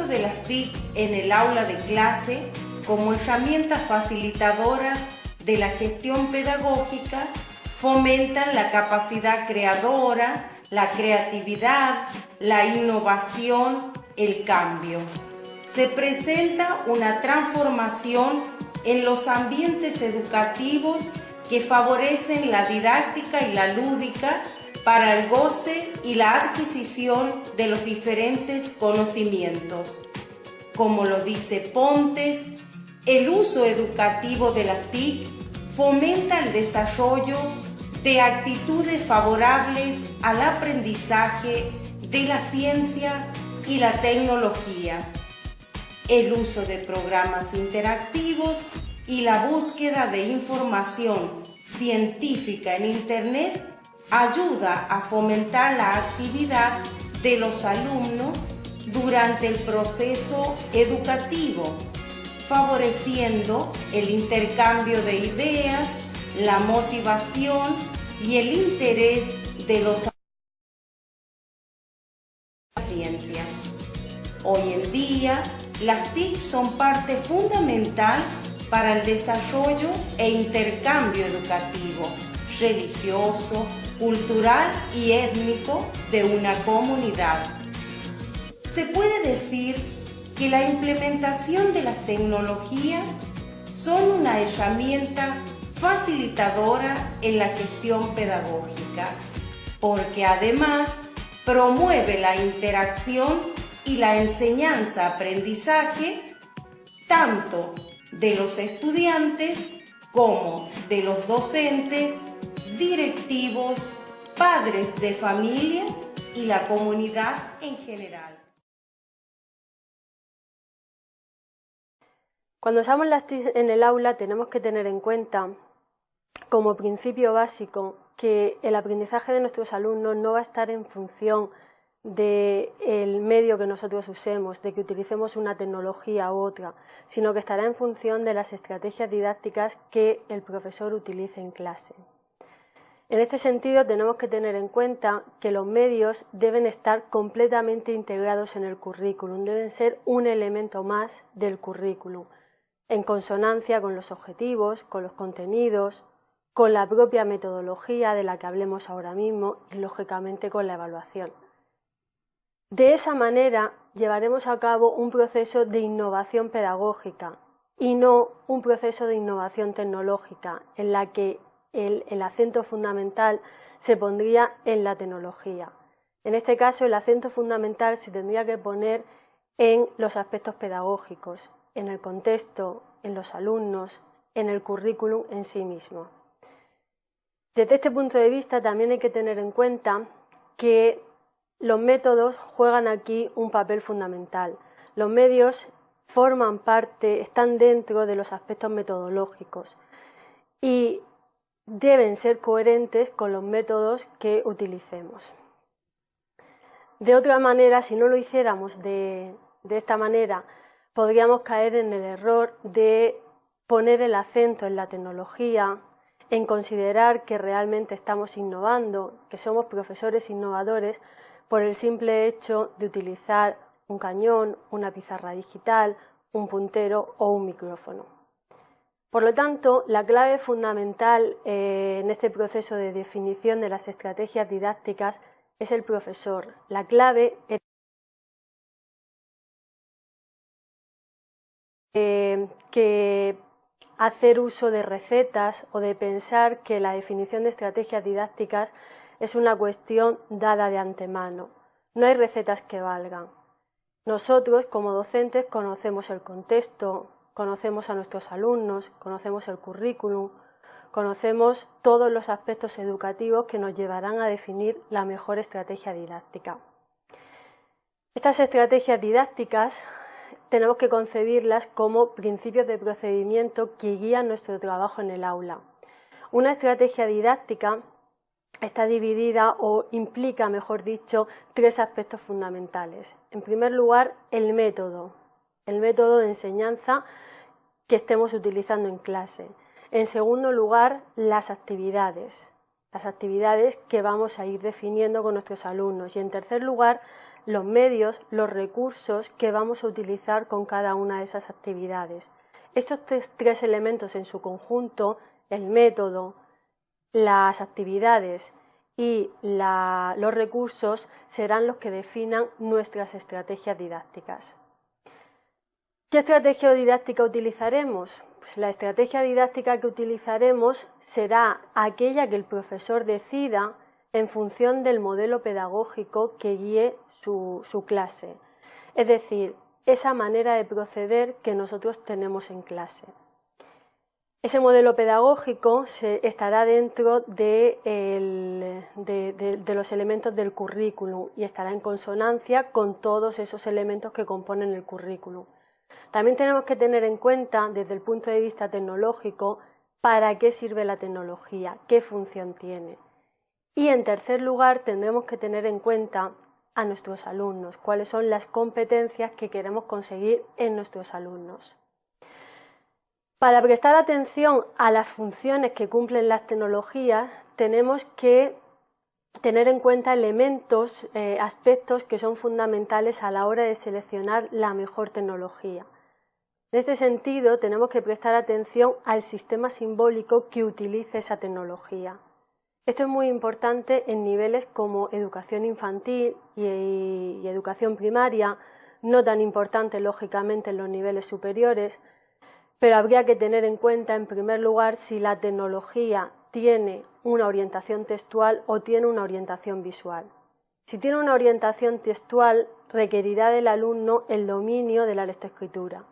de las TIC en el aula de clase como herramientas facilitadoras de la gestión pedagógica fomentan la capacidad creadora, la creatividad, la innovación, el cambio. Se presenta una transformación en los ambientes educativos que favorecen la didáctica y la lúdica para el goce y la adquisición de los diferentes conocimientos. Como lo dice Pontes, el uso educativo de las TIC fomenta el desarrollo de actitudes favorables al aprendizaje de la ciencia y la tecnología, el uso de programas interactivos y la búsqueda de información científica en Internet ayuda a fomentar la actividad de los alumnos durante el proceso educativo, favoreciendo el intercambio de ideas, la motivación y el interés de los ciencias. Hoy en día, las TIC son parte fundamental para el desarrollo e intercambio educativo, religioso, cultural y étnico de una comunidad. Se puede decir que la implementación de las tecnologías son una herramienta facilitadora en la gestión pedagógica, porque además promueve la interacción y la enseñanza-aprendizaje tanto de los estudiantes como de los docentes, directivos, padres de familia y la comunidad en general. Cuando usamos las TIC en el aula tenemos que tener en cuenta, como principio básico, que el aprendizaje de nuestros alumnos no va a estar en función del medio que nosotros usemos, de que utilicemos una tecnología u otra, sino que estará en función de las estrategias didácticas que el profesor utilice en clase. En este sentido, tenemos que tener en cuenta que los medios deben estar completamente integrados en el currículum, deben ser un elemento más del currículum, en consonancia con los objetivos, con los contenidos, con la propia metodología de la que hablemos ahora mismo y, lógicamente, con la evaluación. De esa manera llevaremos a cabo un proceso de innovación pedagógica y no un proceso de innovación tecnológica en la que el acento fundamental se pondría en la tecnología. En este caso, el acento fundamental se tendría que poner en los aspectos pedagógicos, en el contexto, en los alumnos, en el currículum en sí mismo. Desde este punto de vista también hay que tener en cuenta que los métodos juegan aquí un papel fundamental. Los medios forman parte, están dentro de los aspectos metodológicos y deben ser coherentes con los métodos que utilicemos. De otra manera, si no lo hiciéramos de esta manera, podríamos caer en el error de poner el acento en la tecnología, en considerar que realmente estamos innovando, que somos profesores innovadores por el simple hecho de utilizar un cañón, una pizarra digital, un puntero o un micrófono. Por lo tanto, la clave fundamental en este proceso de definición de las estrategias didácticas es el profesor. La clave es que hacer uso de recetas o de pensar que la definición de estrategias didácticas es una cuestión dada de antemano. No hay recetas que valgan. Nosotros, como docentes, conocemos el contexto, conocemos a nuestros alumnos, conocemos el currículum, conocemos todos los aspectos educativos que nos llevarán a definir la mejor estrategia didáctica. Estas estrategias didácticas tenemos que concebirlas como principios de procedimiento que guían nuestro trabajo en el aula. Una estrategia didáctica está dividida o implica, mejor dicho, tres aspectos fundamentales. En primer lugar, el método de enseñanza que estemos utilizando en clase. En segundo lugar, las actividades que vamos a ir definiendo con nuestros alumnos. Y en tercer lugar, los medios, los recursos que vamos a utilizar con cada una de esas actividades. Estos tres elementos en su conjunto, el método, las actividades y los recursos, serán los que definan nuestras estrategias didácticas. ¿Qué estrategia didáctica utilizaremos? Pues la estrategia didáctica que utilizaremos será aquella que el profesor decida en función del modelo pedagógico que guíe su clase. Es decir, esa manera de proceder que nosotros tenemos en clase. Ese modelo pedagógico estará dentro de los elementos del currículum y estará en consonancia con todos esos elementos que componen el currículum. También tenemos que tener en cuenta, desde el punto de vista tecnológico, para qué sirve la tecnología, qué función tiene. Y en tercer lugar, tendremos que tener en cuenta a nuestros alumnos, cuáles son las competencias que queremos conseguir en nuestros alumnos. Para prestar atención a las funciones que cumplen las tecnologías, tenemos que tener en cuenta elementos, aspectos que son fundamentales a la hora de seleccionar la mejor tecnología. En este sentido, tenemos que prestar atención al sistema simbólico que utilice esa tecnología. Esto es muy importante en niveles como educación infantil y educación primaria, no tan importante lógicamente en los niveles superiores, pero habría que tener en cuenta, en primer lugar, si la tecnología tiene una orientación textual o tiene una orientación visual. Si tiene una orientación textual, requerirá del alumno el dominio de la lectoescritura.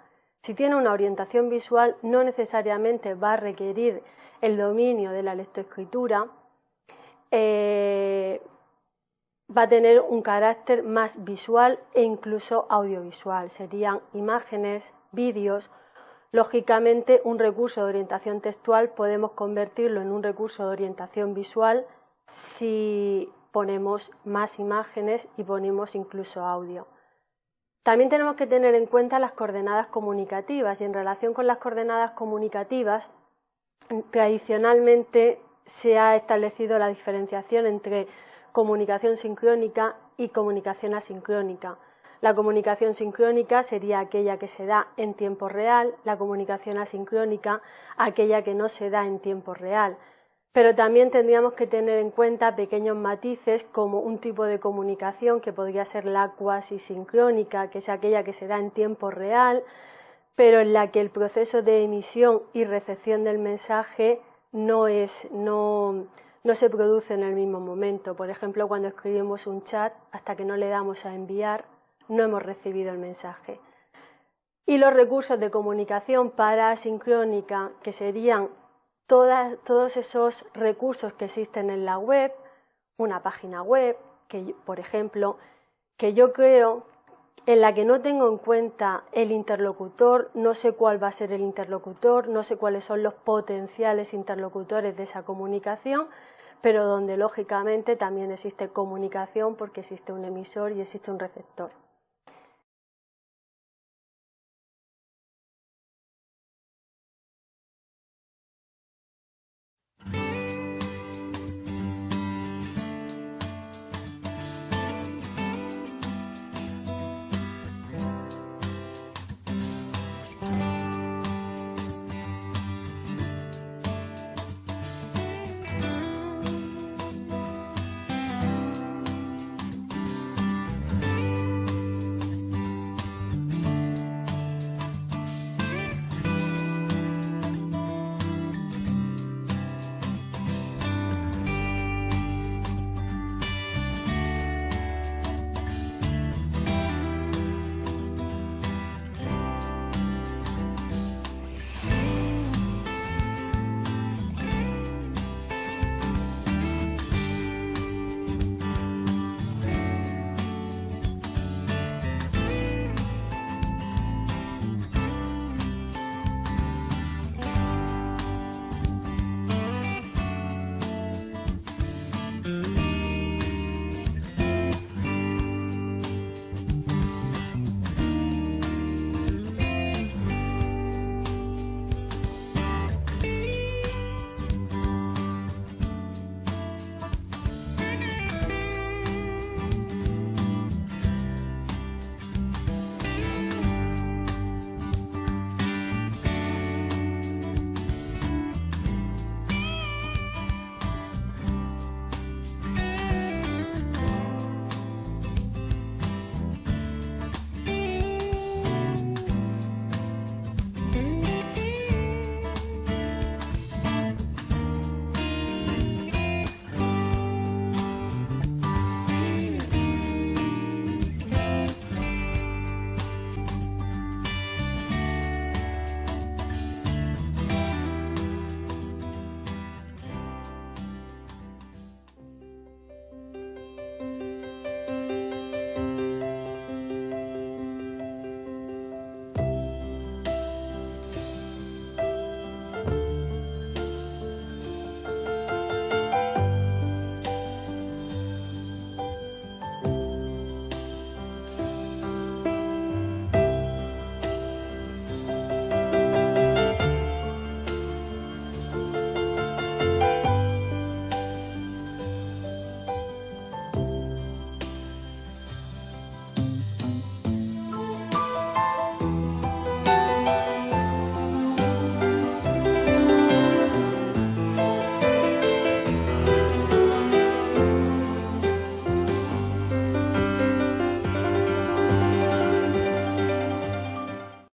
Si tiene una orientación visual, no necesariamente va a requerir el dominio de la lectoescritura, va a tener un carácter más visual e incluso audiovisual. Serían imágenes, vídeos. Lógicamente, un recurso de orientación textual podemos convertirlo en un recurso de orientación visual si ponemos más imágenes y ponemos incluso audio. También tenemos que tener en cuenta las coordenadas comunicativas, y en relación con las coordenadas comunicativas, tradicionalmente se ha establecido la diferenciación entre comunicación sincrónica y comunicación asincrónica. La comunicación sincrónica sería aquella que se da en tiempo real, la comunicación asincrónica aquella que no se da en tiempo real. Pero también tendríamos que tener en cuenta pequeños matices como un tipo de comunicación que podría ser la cuasisincrónica, que es aquella que se da en tiempo real, pero en la que el proceso de emisión y recepción del mensaje no se produce en el mismo momento. Por ejemplo, cuando escribimos un chat, hasta que no le damos a enviar, no hemos recibido el mensaje. Y los recursos de comunicación parasincrónica, que serían todos esos recursos que existen en la web, una página web, por ejemplo, que yo creo en la que no tengo en cuenta el interlocutor, no sé cuál va a ser el interlocutor, no sé cuáles son los potenciales interlocutores de esa comunicación, pero donde lógicamente también existe comunicación porque existe un emisor y existe un receptor.